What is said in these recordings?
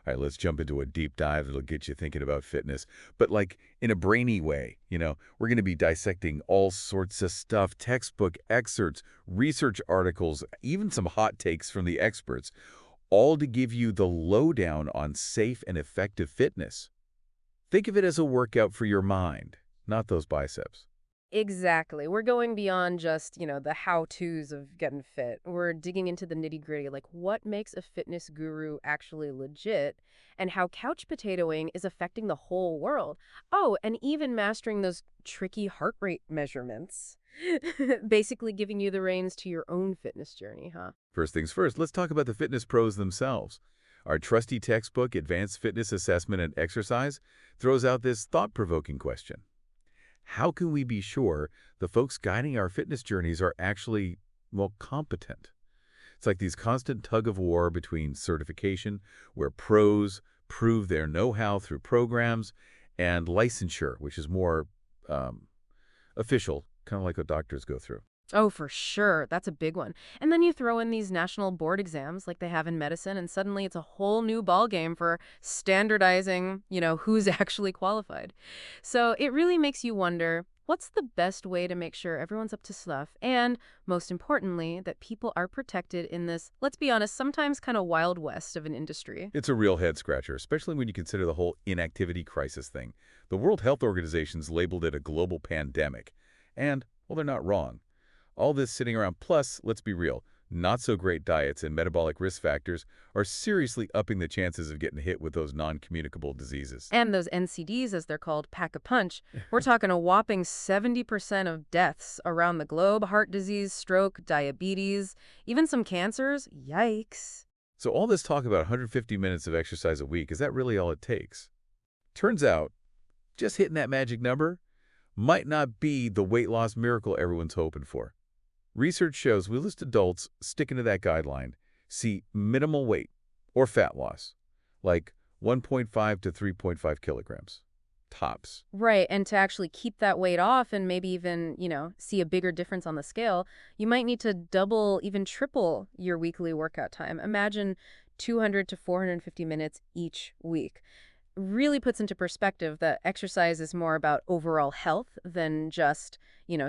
All right, let's jump into a deep dive that'll get you thinking about fitness, but like in a brainy way. We're going to be dissecting all sorts of stuff, textbook excerpts, research articles, even some hot takes from the experts, all to give you the lowdown on safe and effective fitness. Think of it as a workout for your mind, not those biceps. Exactly. We're going beyond just, the how-tos of getting fit. We're digging into the nitty-gritty, like what makes a fitness guru actually legit and how couch potatoing is affecting the whole world. Oh, and even mastering those tricky heart rate measurements. Basically giving you the reins to your own fitness journey, huh? First things first, let's talk about the fitness pros themselves. Our trusty textbook, Advanced Fitness Assessment and Exercise, throws out this thought-provoking question. How can we be sure the folks guiding our fitness journeys are actually, well, competent? It's like these constant tug-of-war between certification, where pros prove their know-how through programs, and licensure, which is more official, kind of like what doctors go through. Oh, for sure. That's a big one. And then you throw in these national board exams like they have in medicine, and suddenly it's a whole new ballgame for standardizing, who's actually qualified. So it really makes you wonder, what's the best way to make sure everyone's up to snuff? And most importantly, that people are protected in this, let's be honest, sometimes kind of wild west of an industry. It's a real head-scratcher, especially when you consider the whole inactivity crisis thing. The World Health Organization's labeled it a global pandemic. And, well, they're not wrong. All this sitting around, plus, let's be real, not-so-great diets and metabolic risk factors are seriously upping the chances of getting hit with those non-communicable diseases. And those NCDs, as they're called, pack a punch. We're talking a whopping 70% of deaths around the globe, heart disease, stroke, diabetes, even some cancers. Yikes. So all this talk about 150 minutes of exercise a week, is that really all it takes? Turns out, just hitting that magic number might not be the weight loss miracle everyone's hoping for. Research shows wheelless adults sticking to that guideline see minimal weight or fat loss, like 1.5 to 3.5 kilograms, tops. Right, and to actually keep that weight off and maybe even, see a bigger difference on the scale, you might need to double, even triple your weekly workout time. Imagine 200 to 450 minutes each week. Really puts into perspective that exercise is more about overall health than just,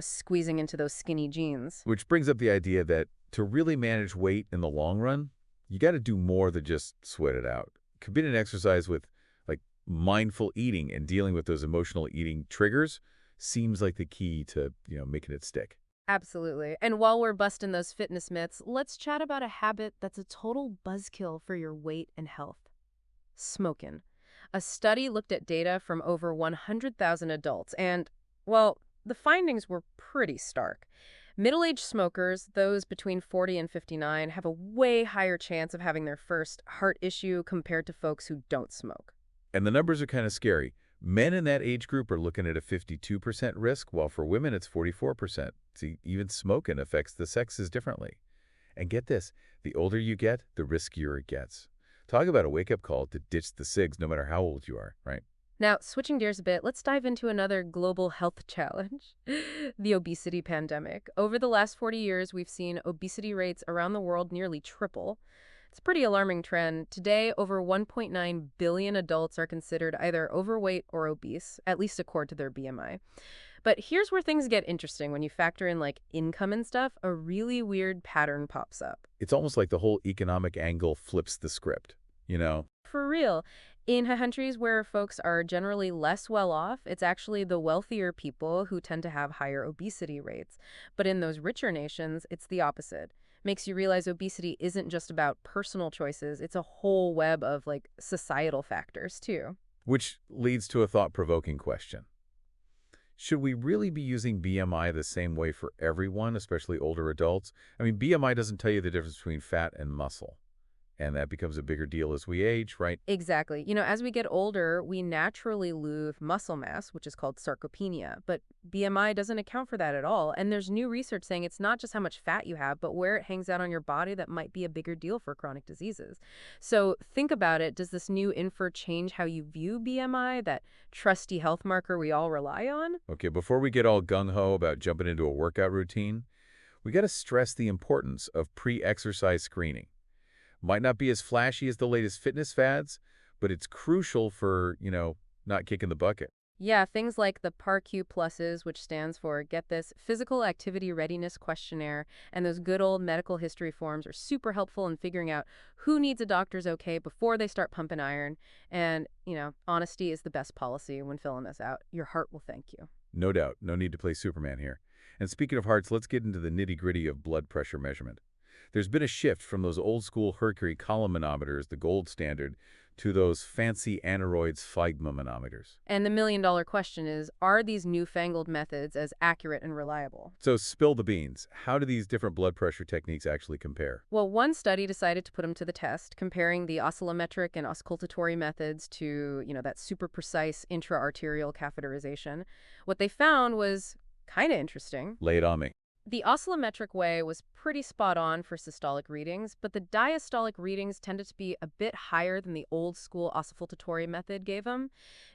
squeezing into those skinny jeans. Which brings up the idea that to really manage weight in the long run, you got to do more than just sweat it out. Combining exercise with like mindful eating and dealing with those emotional eating triggers seems like the key to, making it stick. Absolutely. And while we're busting those fitness myths, let's chat about a habit that's a total buzzkill for your weight and health. Smoking. A study looked at data from over 100,000 adults, and, well, the findings were pretty stark. Middle-aged smokers, those between 40 and 59, have a way higher chance of having their first heart issue compared to folks who don't smoke. And the numbers are kind of scary. Men in that age group are looking at a 52% risk, while for women it's 44%. See, even smoking affects the sexes differently. And get this, the older you get, the riskier it gets. Talk about a wake-up call to ditch the cigs no matter how old you are, right? Now, switching gears a bit, let's dive into another global health challenge, the obesity pandemic. Over the last 40 years, we've seen obesity rates around the world nearly triple. It's a pretty alarming trend. Today, over 1.9 billion adults are considered either overweight or obese, at least according to their BMI. But here's where things get interesting. When you factor in like income and stuff, a really weird pattern pops up. It's almost like the whole economic angle flips the script, For real. In countries where folks are generally less well off, it's actually the wealthier people who tend to have higher obesity rates. But in those richer nations, it's the opposite. Makes you realize obesity isn't just about personal choices, it's a whole web of like societal factors too. Which leads to a thought-provoking question. Should we really be using BMI the same way for everyone, especially older adults? I mean, BMI doesn't tell you the difference between fat and muscle. And that becomes a bigger deal as we age, right? Exactly. As we get older, we naturally lose muscle mass, which is called sarcopenia. But BMI doesn't account for that at all. And there's new research saying it's not just how much fat you have, but where it hangs out on your body that might be a bigger deal for chronic diseases. So think about it. Does this new info change how you view BMI, that trusty health marker we all rely on? Okay, before we get all gung-ho about jumping into a workout routine, we got to stress the importance of pre-exercise screening. Might not be as flashy as the latest fitness fads, but it's crucial for, not kicking the bucket. Yeah, things like the PAR-Q pluses, which stands for, get this, Physical Activity Readiness Questionnaire, and those good old medical history forms are super helpful in figuring out who needs a doctor's okay before they start pumping iron. And, honesty is the best policy when filling this out. Your heart will thank you. No doubt. No need to play Superman here. And speaking of hearts, let's get into the nitty-gritty of blood pressure measurement. There's been a shift from those old-school Hercury column manometers, the gold standard, to those fancy aneroid sphygmomanometers. And the million-dollar question is, are these newfangled methods as accurate and reliable? So spill the beans. How do these different blood pressure techniques actually compare? Well, one study decided to put them to the test, comparing the oscillometric and auscultatory methods to, that super precise intra-arterial catheterization. What they found was kind of interesting. Lay it on me. The oscillometric way was pretty spot on for systolic readings, but the diastolic readings tended to be a bit higher than the old school auscultatory method gave them.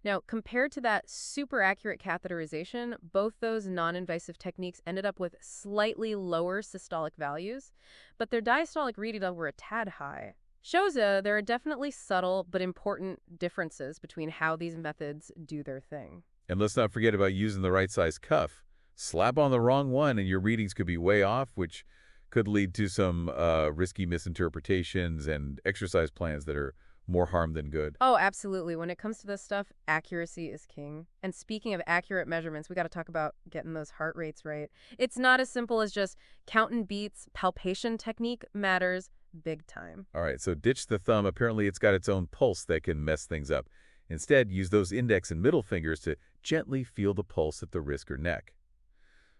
Now, compared to that super accurate catheterization, both those non-invasive techniques ended up with slightly lower systolic values, but their diastolic readings were a tad high. Shows there are definitely subtle but important differences between how these methods do their thing. And let's not forget about using the right size cuff. Slap on the wrong one and your readings could be way off, which could lead to some risky misinterpretations and exercise plans that are more harm than good. Oh, absolutely. When it comes to this stuff, accuracy is king. And speaking of accurate measurements, we got to talk about getting those heart rates right. It's not as simple as just counting beats. Palpation technique matters big time. All right, so ditch the thumb. Apparently, it's got its own pulse that can mess things up. Instead, use those index and middle fingers to gently feel the pulse at the wrist or neck.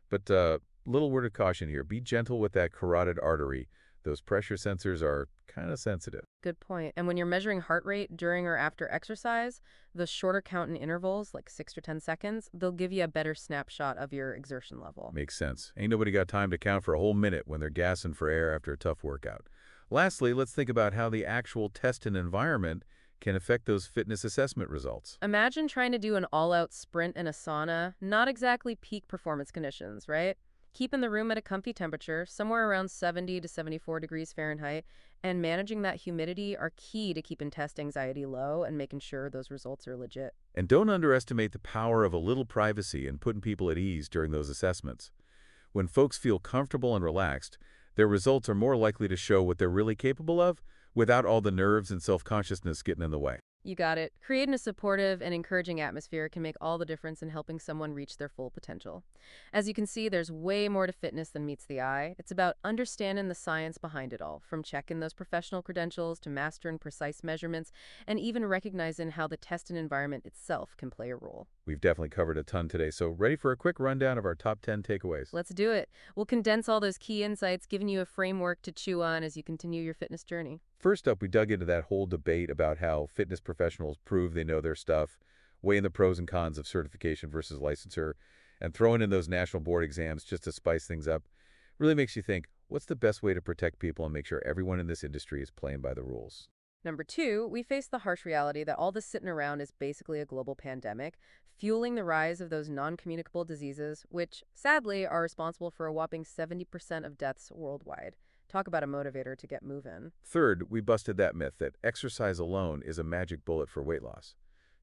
But little word of caution here. Be gentle with that carotid artery. Those pressure sensors are kind of sensitive. Good point. And when you're measuring heart rate during or after exercise, the shorter count in intervals, like 6 or 10 seconds, they'll give you a better snapshot of your exertion level. Makes sense. Ain't nobody got time to count for a whole minute when they're gassing for air after a tough workout. Lastly, let's think about how the actual test and environment can affect those fitness assessment results. Imagine trying to do an all-out sprint in a sauna, not exactly peak performance conditions, right? Keeping the room at a comfy temperature, somewhere around 70 to 74 degrees Fahrenheit, and managing that humidity are key to keeping test anxiety low and making sure those results are legit. And don't underestimate the power of a little privacy and putting people at ease during those assessments. When folks feel comfortable and relaxed, their results are more likely to show what they're really capable of without all the nerves and self-consciousness getting in the way. You got it. Creating a supportive and encouraging atmosphere can make all the difference in helping someone reach their full potential. As you can see, there's way more to fitness than meets the eye. It's about understanding the science behind it all, from checking those professional credentials to mastering precise measurements, and even recognizing how the test and environment itself can play a role. We've definitely covered a ton today, so ready for a quick rundown of our top 10 takeaways? Let's do it. We'll condense all those key insights, giving you a framework to chew on as you continue your fitness journey. First up, we dug into that whole debate about how fitness professionals prove they know their stuff, weighing the pros and cons of certification versus licensure, and throwing in those national board exams just to spice things up. Really makes you think, what's the best way to protect people and make sure everyone in this industry is playing by the rules? Number two, we face the harsh reality that all this sitting around is basically a global pandemic, fueling the rise of those non-communicable diseases, which, sadly, are responsible for a whopping 70% of deaths worldwide. Talk about a motivator to get moving. Third, we busted that myth that exercise alone is a magic bullet for weight loss.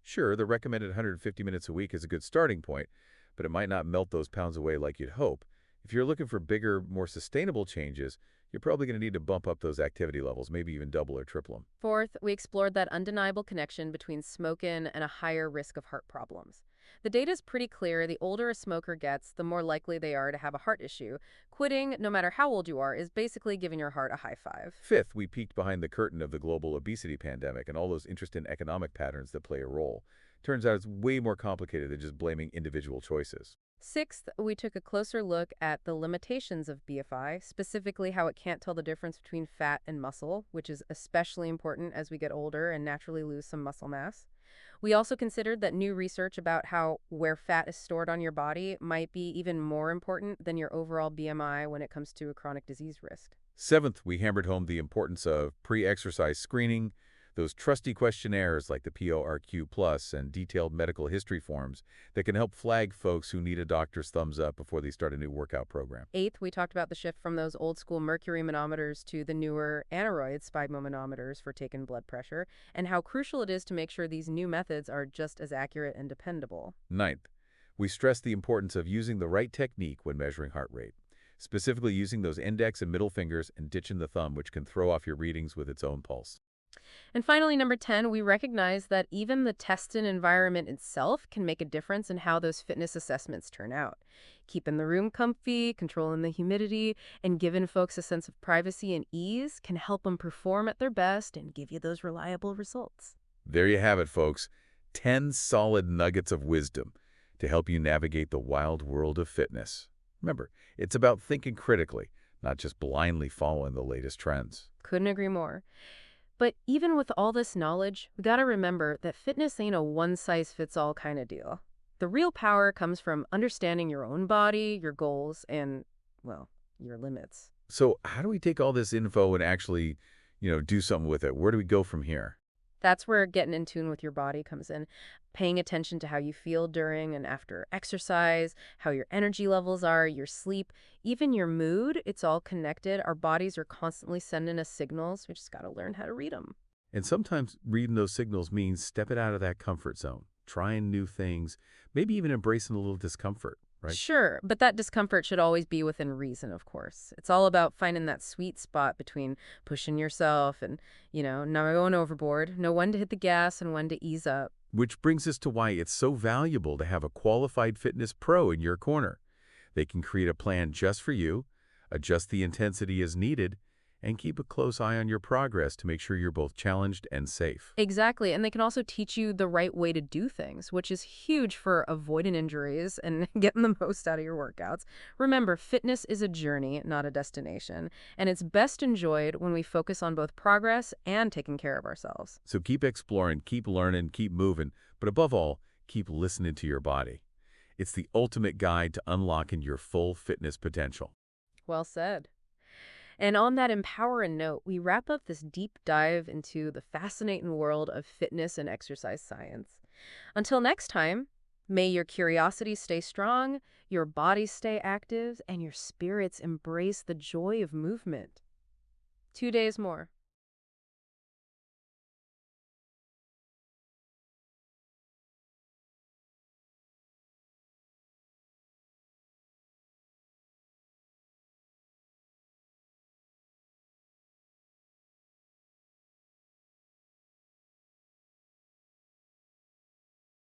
Sure, the recommended 150 minutes a week is a good starting point, but it might not melt those pounds away like you'd hope. If you're looking for bigger, more sustainable changes, you're probably going to need to bump up those activity levels, maybe even double or triple them. Fourth, we explored that undeniable connection between smoking and a higher risk of heart problems. The data is pretty clear. The older a smoker gets, the more likely they are to have a heart issue. Quitting, no matter how old you are, is basically giving your heart a high five. Fifth, we peeked behind the curtain of the global obesity pandemic and all those interesting economic patterns that play a role. Turns out it's way more complicated than just blaming individual choices. Sixth, we took a closer look at the limitations of BFI, specifically how it can't tell the difference between fat and muscle, which is especially important as we get older and naturally lose some muscle mass. We also considered that new research about how where fat is stored on your body might be even more important than your overall BMI when it comes to a chronic disease risk. Seventh, we hammered home the importance of pre-exercise screening, Those trusty questionnaires like the PORQ Plus and detailed medical history forms that can help flag folks who need a doctor's thumbs up before they start a new workout program. Eighth, we talked about the shift from those old school mercury manometers to the newer aneroid sphygmomanometers for taking blood pressure, and how crucial it is to make sure these new methods are just as accurate and dependable. Ninth, we stress the importance of using the right technique when measuring heart rate, specifically using those index and middle fingers and ditching the thumb, which can throw off your readings with its own pulse. And finally, number 10, we recognize that even the testing environment itself can make a difference in how those fitness assessments turn out. Keeping the room comfy, controlling the humidity, and giving folks a sense of privacy and ease can help them perform at their best and give you those reliable results. There you have it, folks. 10 solid nuggets of wisdom to help you navigate the wild world of fitness. Remember, it's about thinking critically, not just blindly following the latest trends. Couldn't agree more. But even with all this knowledge, we gotta remember that fitness ain't a one-size-fits-all kind of deal. The real power comes from understanding your own body, your goals, and, well, your limits. So how do we take all this info and actually, do something with it? Where do we go from here? That's where getting in tune with your body comes in. Paying attention to how you feel during and after exercise, how your energy levels are, your sleep, even your mood. It's all connected. Our bodies are constantly sending us signals. We just got to learn how to read them. And sometimes reading those signals means stepping out of that comfort zone, trying new things, maybe even embracing a little discomfort, right? Sure, but that discomfort should always be within reason, of course. It's all about finding that sweet spot between pushing yourself and, not going overboard, know when to hit the gas and when to ease up. Which brings us to why it's so valuable to have a qualified fitness pro in your corner. They can create a plan just for you, adjust the intensity as needed, and keep a close eye on your progress to make sure you're both challenged and safe. Exactly, and they can also teach you the right way to do things, which is huge for avoiding injuries and getting the most out of your workouts. Remember, fitness is a journey, not a destination, and it's best enjoyed when we focus on both progress and taking care of ourselves. So keep exploring, keep learning, keep moving, but above all, keep listening to your body. It's the ultimate guide to unlocking your full fitness potential. Well said. And on that empowering note, we wrap up this deep dive into the fascinating world of fitness and exercise science. Until next time, may your curiosity stay strong, your body stay active, and your spirits embrace the joy of movement. 2 days more.